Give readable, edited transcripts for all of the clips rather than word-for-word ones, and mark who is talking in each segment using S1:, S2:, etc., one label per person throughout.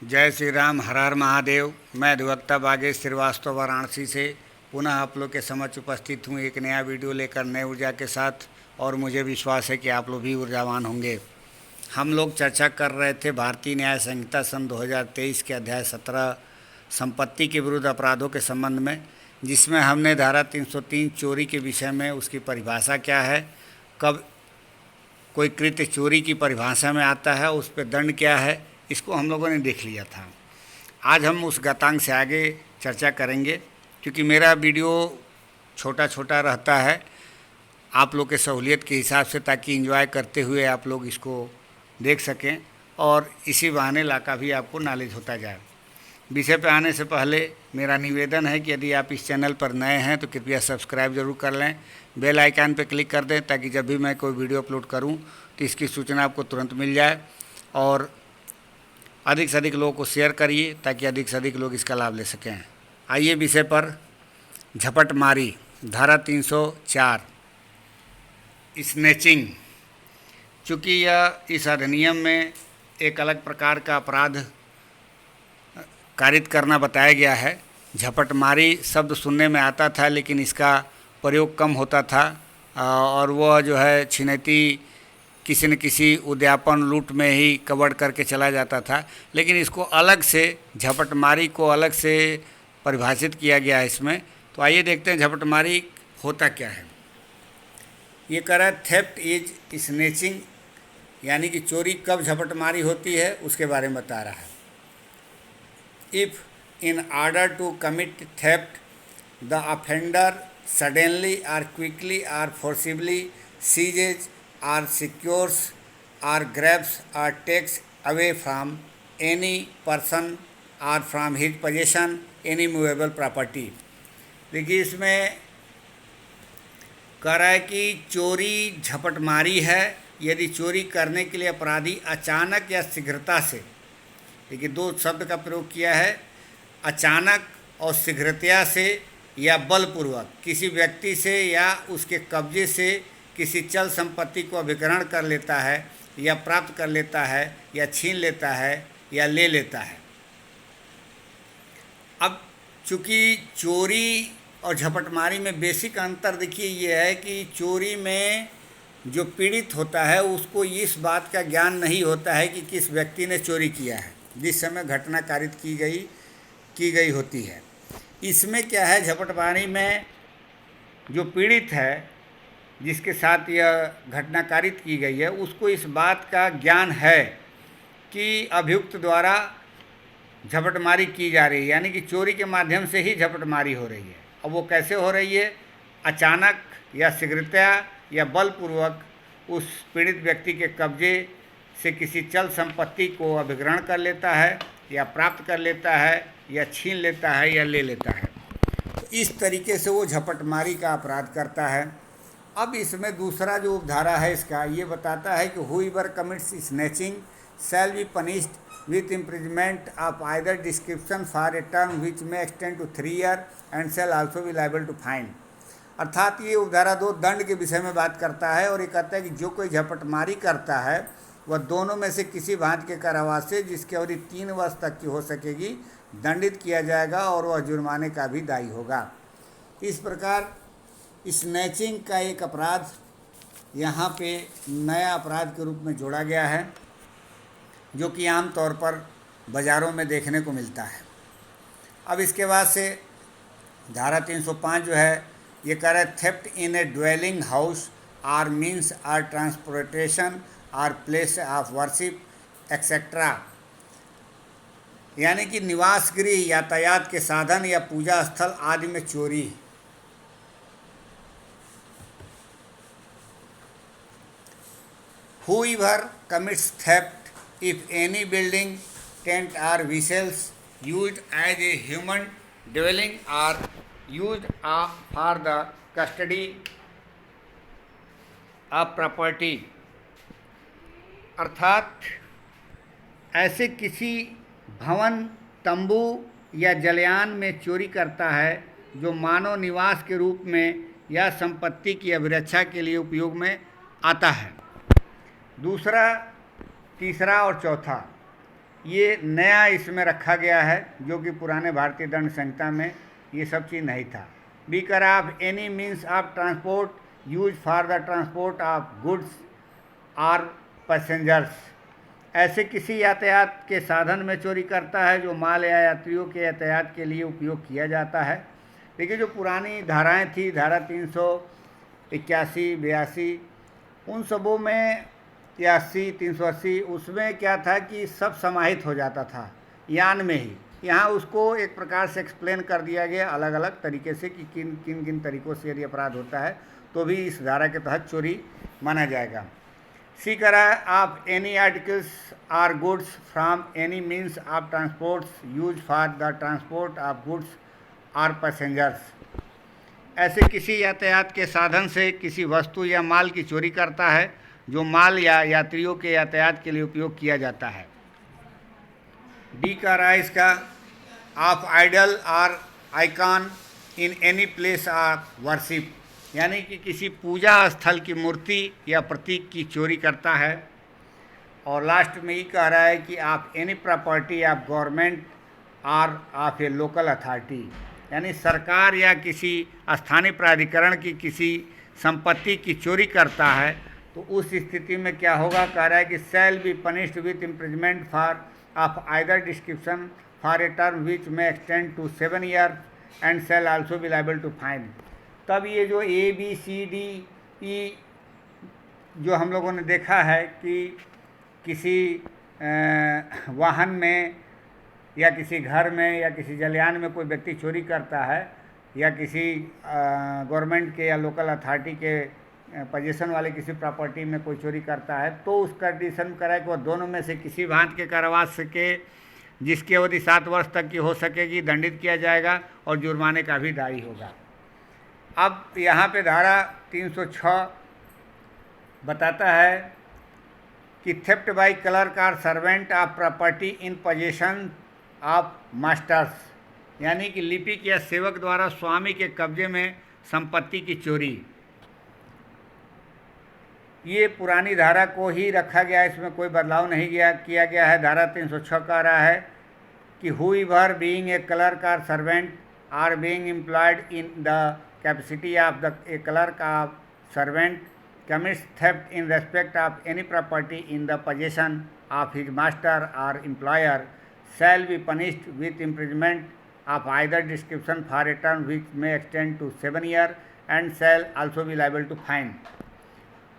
S1: जय श्री राम, हर हर महादेव। मैं अधिवक्ता बागेश श्रीवास्तव वाराणसी से पुनः आप लोग के समक्ष उपस्थित हूँ एक नया वीडियो लेकर नए ऊर्जा के साथ। और मुझे विश्वास है कि आप लोग भी ऊर्जावान होंगे। हम लोग चर्चा कर रहे थे भारतीय न्याय संहिता सन 2023 के अध्याय 17 संपत्ति के विरुद्ध अपराधों के संबंध में, जिसमें हमने धारा 303 चोरी के विषय में उसकी परिभाषा क्या है, कब कोई कृत्य चोरी की परिभाषा में आता है, उस पर दंड क्या है, इसको हम लोगों ने देख लिया था। आज हम उस गतांग से आगे चर्चा करेंगे, क्योंकि मेरा वीडियो छोटा छोटा रहता है आप लोग के सहूलियत के हिसाब से, ताकि एंजॉय करते हुए आप लोग इसको देख सकें और इसी बहाने इलाका भी आपको नॉलेज होता जाए। विषय पे आने से पहले मेरा निवेदन है कि यदि आप इस चैनल पर नए हैं तो कृपया सब्सक्राइब ज़रूर कर लें, बेल आइकन पर क्लिक कर दें, ताकि जब भी मैं कोई वीडियो अपलोड करूं तो इसकी सूचना आपको तुरंत मिल जाए। और अधिक से अधिक लोगों को शेयर करिए ताकि अधिक से अधिक लोग इसका लाभ ले सकें। आइए विषय पर। झपटमारी, धारा 304 स्नैचिंग। चूँकि यह इस अधिनियम में एक अलग प्रकार का अपराध कारित करना बताया गया है। झपटमारी शब्द सुनने में आता था, लेकिन इसका प्रयोग कम होता था और वह जो है छिनैती किसी न किसी उद्यापन लूट में ही कवर करके चला जाता था। लेकिन इसको अलग से, झपटमारी को अलग से परिभाषित किया गया है इसमें। तो आइए देखते हैं झपटमारी होता क्या है। ये कह रहा है थेफ्ट इज स्नैचिंग, यानी कि चोरी कब झपटमारी होती है उसके बारे में बता रहा है। If in order to commit theft the offender suddenly और क्विकली और forcibly seizes or secures or grabs or takes away from any person or from his possession any movable property। देखिए इसमें कह रहा है कि चोरी झपटमारी है यदि चोरी करने के लिए अपराधी अचानक या शीघ्रता से, देखिए दो शब्द का प्रयोग किया है, अचानक और शीघ्रता से या बलपूर्वक किसी व्यक्ति से या उसके कब्जे से किसी चल संपत्ति को अभिग्रहण कर लेता है या प्राप्त कर लेता है या छीन लेता है या ले लेता है। अब चूँकि चोरी और झपटमारी में बेसिक अंतर देखिए ये है कि चोरी में जो पीड़ित होता है उसको इस बात का ज्ञान नहीं होता है कि किस व्यक्ति ने चोरी किया है जिस समय घटना कारित की गई होती है। इसमें क्या है, झपटमारी में जो पीड़ित है जिसके साथ यह घटना कारित की गई है उसको इस बात का ज्ञान है कि अभियुक्त द्वारा झपटमारी की जा रही है, यानी कि चोरी के माध्यम से ही झपटमारी हो रही है। अब वो कैसे हो रही है, अचानक या शीघ्रता या बलपूर्वक उस पीड़ित व्यक्ति के कब्जे से किसी चल संपत्ति को अभिग्रहण कर लेता है या प्राप्त कर लेता है या छीन लेता है या ले लेता है। तो इस तरीके से वो झपटमारी का अपराध करता है। अब इसमें दूसरा जो उपधारा है इसका ये बताता है कि whoever commits snatching shall be punished with imprisonment of either description for a term which may extend to 3 year and shall also be liable to fine. अर्थात ये उपधारा दो दंड के विषय में बात करता है और ये कहता है कि जो कोई झपटमारी करता है वह दोनों में से किसी भांति के कारावास से, जिसकी अवधि 3 वर्ष तक की हो सकेगी, दंडित किया जाएगा और वह जुर्माने का भी दायी होगा। इस प्रकार स्नैचिंग का एक अपराध यहाँ पे नया अपराध के रूप में जोड़ा गया है, जो कि आम तौर पर बाज़ारों में देखने को मिलता है। अब इसके बाद से धारा 305 जो है ये कह रहा है theft in a dwelling house or means or transportation or place of worship etcetera, यानी कि निवास गृह, यातायात के साधन या पूजा स्थल आदि में चोरी। Whoever commits theft if any building, tent or vessels used as a human dwelling are used for the custody of property, अर्थात ऐसे किसी भवन, तंबू या जलयान में चोरी करता है जो मानव निवास के रूप में या संपत्ति की अभिरक्षा के लिए उपयोग में आता है। दूसरा, तीसरा और चौथा ये नया इसमें रखा गया है, जो कि पुराने भारतीय दंड संहिता में ये सब चीज़ नहीं था। बी करा of any means of transport use for the transport of goods or passengers, ऐसे किसी यातायात के साधन में चोरी करता है जो माल या यात्रियों के यातायात के लिए उपयोग किया जाता है। देखिए, जो पुरानी धाराएं थी, धारा 381, 82, उन सबों में, 83, 380, उसमें क्या था कि सब समाहित हो जाता था यान में ही। यहाँ उसको एक प्रकार से एक्सप्लेन कर दिया गया अलग अलग तरीके से कि किन किन किन तरीक़ों से यदि अपराध होता है तो भी इस धारा के तहत चोरी माना जाएगा। सी करा of any articles or goods from any means of transports use for the transport of goods or passengers, ऐसे किसी यातायात के साधन से किसी वस्तु या माल की चोरी करता है जो माल या यात्रियों के यातायात के लिए उपयोग किया जाता है। डी का रहा है इसका, of idol or icon in any place of worship, यानी कि किसी पूजा स्थल की मूर्ति या प्रतीक की चोरी करता है। और लास्ट में ये कह रहा है कि of any property of government or of a local authority, यानी सरकार या किसी स्थानीय प्राधिकरण की किसी संपत्ति की चोरी करता है तो उस स्थिति में क्या होगा, कह रहा है कि shall be punished with imprisonment for of either description for a term which may extend to 7 year and shall also be liable to fine. तब ये जो ABCDE जो हम लोगों ने देखा है कि किसी वाहन में या किसी घर में या किसी जलयान में कोई व्यक्ति चोरी करता है या किसी गवर्नमेंट के या लोकल अथॉरिटी के पोजीशन वाले किसी प्रॉपर्टी में कोई चोरी करता है तो उस कंडीशन में कराए कि वह दोनों में से किसी भांति के कारावास के जिसकी अवधि 7 वर्ष तक की हो सकेगी दंडित किया जाएगा और जुर्माने का भी दायी होगा। अब यहाँ पे धारा 306 बताता है कि theft by clerk or servant of property in position of masters, यानी कि लिपिक या सेवक द्वारा स्वामी के कब्जे में संपत्ति की चोरी। ये पुरानी धारा को ही रखा गया है, इसमें कोई बदलाव नहीं किया गया है। धारा 306 कह रहा है कि whoever being a clerk or servant or being employed in the capacity of a clerk of servant commits theft in respect of any property in the possession of his master or employer shall be punished with imprisonment of either description for a term which may extend to 7 years and shall also be liable to fine।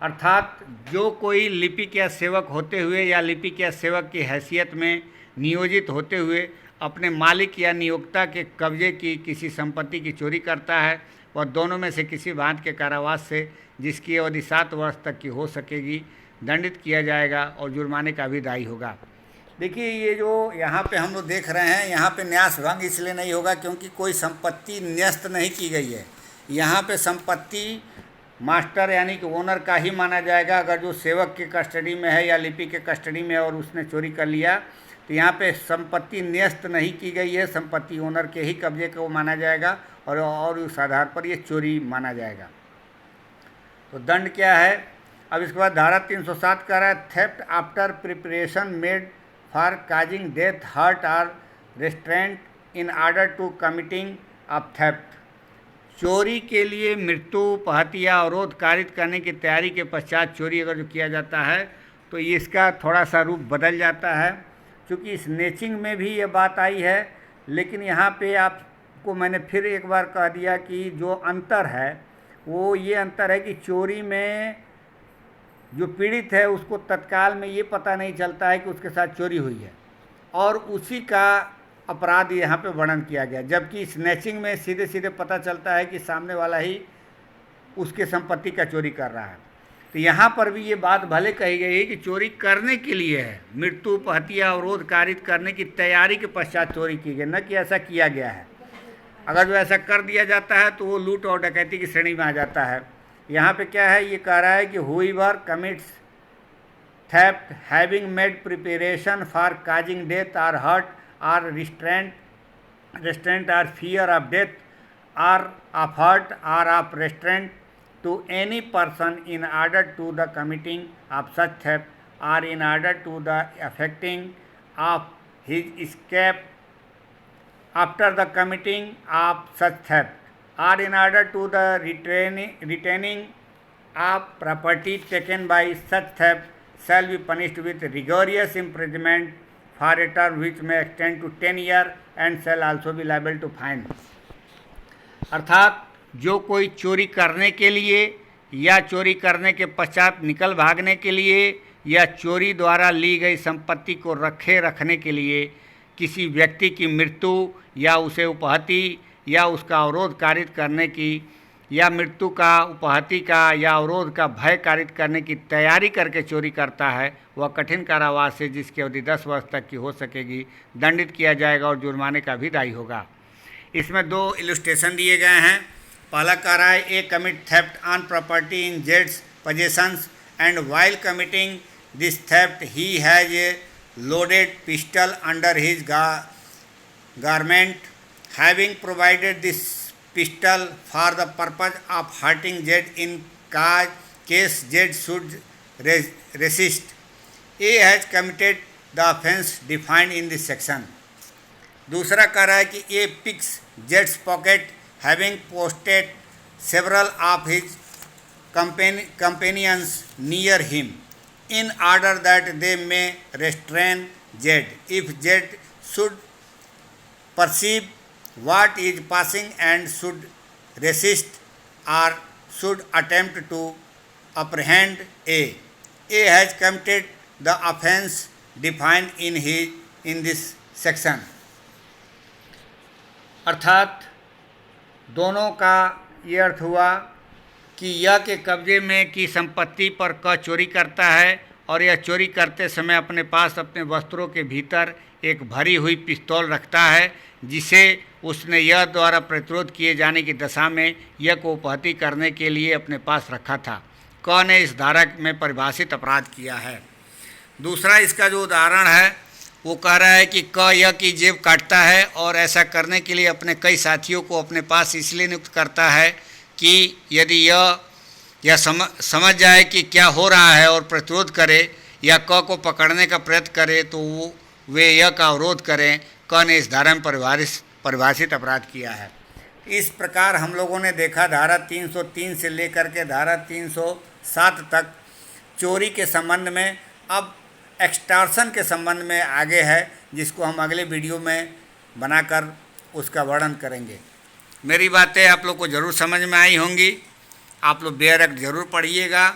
S1: अर्थात जो कोई लिपिक या सेवक होते हुए या लिपिक या सेवक की हैसियत में नियोजित होते हुए अपने मालिक या नियोक्ता के कब्जे की किसी संपत्ति की चोरी करता है और दोनों में से किसी भांति के कारावास से जिसकी अवधि 7 वर्ष तक की हो सकेगी दंडित किया जाएगा और जुर्माने का भी दायी होगा। देखिए, ये जो यहाँ पे हम लोग देख रहे हैं, यहाँ पे न्यास भंग इसलिए नहीं होगा क्योंकि कोई संपत्ति न्यस्त नहीं की गई है। यहाँ पे संपत्ति मास्टर यानी कि ओनर का ही माना जाएगा। अगर जो सेवक के कस्टडी में है या लिपिक के कस्टडी में है और उसने चोरी कर लिया तो यहाँ पे संपत्ति न्यस्त नहीं की गई है, संपत्ति ओनर के ही कब्जे को माना जाएगा और उस आधार पर ये चोरी माना जाएगा। तो दंड क्या है? अब इसके बाद धारा 307 कह रहा है theft after preparation made for causing death hurt or restraint in order to committing of theft, चोरी के लिए मृत्यु, पहत्या या अवरोध कारित करने की तैयारी के पश्चात चोरी अगर जो किया जाता है तो इसका थोड़ा सा रूप बदल जाता है। क्योंकि स्नेचिंग में भी ये बात आई है, लेकिन यहाँ पे आपको मैंने फिर एक बार कह दिया कि जो अंतर है वो ये अंतर है कि चोरी में जो पीड़ित है उसको तत्काल में ये पता नहीं चलता है कि उसके साथ चोरी हुई है और उसी का अपराध यहाँ पे वर्णन किया गया, जबकि स्नैचिंग में सीधे सीधे पता चलता है कि सामने वाला ही उसके संपत्ति का चोरी कर रहा है। तो यहाँ पर भी ये बात भले कही गई है कि चोरी करने के लिए है, मृत्यु, पहत्या, अवरोध कारित करने की तैयारी के पश्चात चोरी की गई, न कि ऐसा किया गया है। अगर जो ऐसा कर दिया जाता है तो वो लूट और डकैती की श्रेणी में आ जाता है। यहाँ पे क्या है, ये कह रहा है कि whoever commits theft having made preparation for causing death or hurt or restraint or fear of death or of hurt or of restraint to any person in order to the committing of such theft or in order to the effecting of his escape after the committing of such theft, or in order to the retaining of property taken by such theft, shall be punished with rigorous imprisonment for a term which may extend to 10 years and shall also be liable to fine। अर्थात जो कोई चोरी करने के लिए या चोरी करने के पश्चात निकल भागने के लिए या चोरी द्वारा ली गई संपत्ति को रखने के लिए किसी व्यक्ति की मृत्यु या उसे उपहति या उसका अवरोध कारित करने की या मृत्यु का उपहति का या अवरोध का भय कारित करने की तैयारी करके चोरी करता है, वह कठिन कारावास से जिसकी अवधि 10 वर्ष तक की हो सकेगी दंडित किया जाएगा और जुर्माने का भी दायी होगा। इसमें 2 इलस्ट्रेशन दिए गए हैं। पहला कह रहा है a commit theft on property in जेड्स possessions and while committing this theft he has a loaded pistol under his garment, having provided this pistol for the purpose of hurting Z in case Z should resist. A has committed the offence defined in this section। दूसरा कह रहा है कि A picks Z's pocket having posted several of his companions near him in order that they may restrain Z if Z should perceive what is passing and should resist or should attempt to apprehend A has committed the offence defined in this section। अर्थात दोनों का ये अर्थ हुआ कि यह के कब्जे में की संपत्ति पर क चोरी करता है और यह चोरी करते समय अपने पास अपने वस्त्रों के भीतर एक भरी हुई पिस्तौल रखता है जिसे उसने यह द्वारा प्रतिरोध किए जाने की दशा में यह को उपहति करने के लिए अपने पास रखा था। क ने इस धारा में परिभाषित अपराध किया है। दूसरा इसका जो उदाहरण है वो कह रहा है कि क यह की जेब काटता है और ऐसा करने के लिए अपने कई साथियों को अपने पास इसलिए नियुक्त करता है कि यदि यह समझ जाए कि क्या हो रहा है और प्रतिरोध करे या क को पकड़ने का प्रयत्न करे तो वे यह का अवरोध करें। क ने इस धारा में परिभाषित अपराध किया है। इस प्रकार हम लोगों ने देखा धारा 303 से लेकर के धारा 307 तक चोरी के संबंध में। अब एक्सटॉर्शन के संबंध में आगे है जिसको हम अगले वीडियो में बनाकर उसका वर्णन करेंगे। मेरी बातें आप लोग को ज़रूर समझ में आई होंगी। आप लोग बेयर एक्ट ज़रूर पढ़िएगा।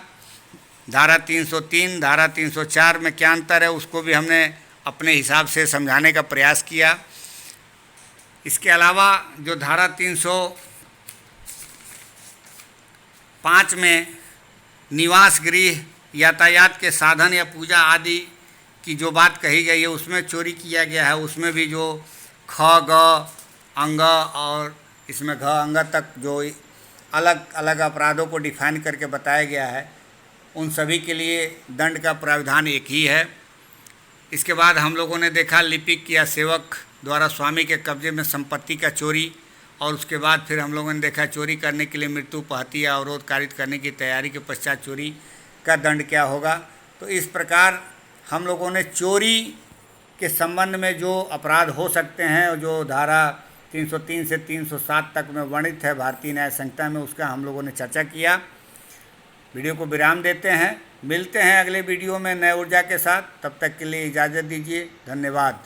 S1: धारा 303 धारा 304 में क्या अंतर है उसको भी हमने अपने हिसाब से समझाने का प्रयास किया। इसके अलावा जो धारा 305 में निवास गृह यातायात के साधन या पूजा आदि की जो बात कही गई है उसमें चोरी किया गया है, उसमें भी जो ख ग अंग और इसमें घ अंग तक जो अलग अलग अपराधों को डिफाइन करके बताया गया है उन सभी के लिए दंड का प्रावधान एक ही है। इसके बाद हम लोगों ने देखा लिपिक या सेवक द्वारा स्वामी के कब्जे में संपत्ति का चोरी, और उसके बाद फिर हम लोगों ने देखा चोरी करने के लिए मृत्यु उपहति या अवरोध कारित करने की तैयारी के पश्चात चोरी का दंड क्या होगा। तो इस प्रकार हम लोगों ने चोरी के संबंध में जो अपराध हो सकते हैं जो धारा 303 से 307 तक में वर्णित है भारतीय न्याय संहिता में, उसका हम लोगों ने चर्चा किया। वीडियो को विराम देते हैं, मिलते हैं अगले वीडियो में नए ऊर्जा के साथ। तब तक के लिए इजाज़त दीजिए, धन्यवाद।